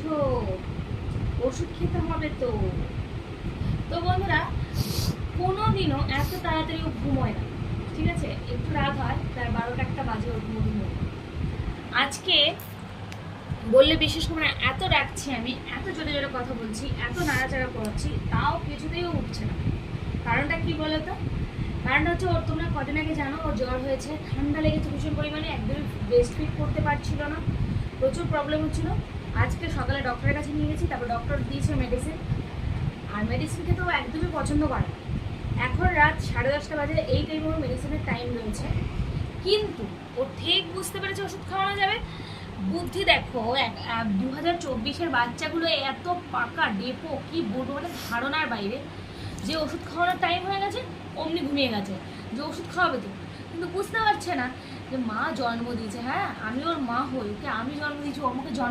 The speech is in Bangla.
ওঠো, ওষুধ খেতে হবে তো। তো বন্ধুরা, কোনোদিনও এত তাড়াতাড়ি ও ঘুমোয় না, ঠিক আছে? একটু রাত হয়, প্রায় 12টা 1টা বাজে ওর ঘুমোয়। আজকে বললে বিশেষ করে না, এত ডাকছি আমি, এত জোরে জোরে কথা বলছি, এত নাড়াচাড়া করাচ্ছি, তাও কিছুতেই ও উঠছে না। কারণটা কি বলো তো? কারণটা হচ্ছে ওর, তোমরা কদিন আগে জানো ওর জ্বর হয়েছে, ঠান্ডা লেগেছে ভীষণ পরিমাণে, একদমই ব্রেস্ট ফিড করতে পারছিল না, প্রচুর প্রবলেম হচ্ছিল। আজকে সকালে ডক্টরের কাছে নিয়ে গেছি, তারপর ডক্টর দিয়েছে মেডিসিন, আর মেডিসিন খেতে ও একদমই পছন্দ করে না। এখন রাত 10:30 বাজে, এই টাইমে ওর মেডিসিনের টাইম রয়েছে, কিন্তু ও ঠিক বুঝতে পেরেছে ওষুধ খাওয়ানো যাবে। বুদ্ধি দেখো, 2024-এর বাচ্চাগুলো এত পাকা ডেপো, কি বলবো, মানে ধারণার বাইরে। যে ওষুধ খাওয়ানোর টাইম হয়ে গেছে, অমনি ঘুমিয়ে গেছে যে ওষুধ খাওয়াবে তো, কিন্তু বুঝতে পারছে না যে মা জন্ম দিয়েছে। হ্যাঁ, আমি ওর মা হই, ওকে আমি জন্ম দিয়েছি, ও আমাকে জন্ম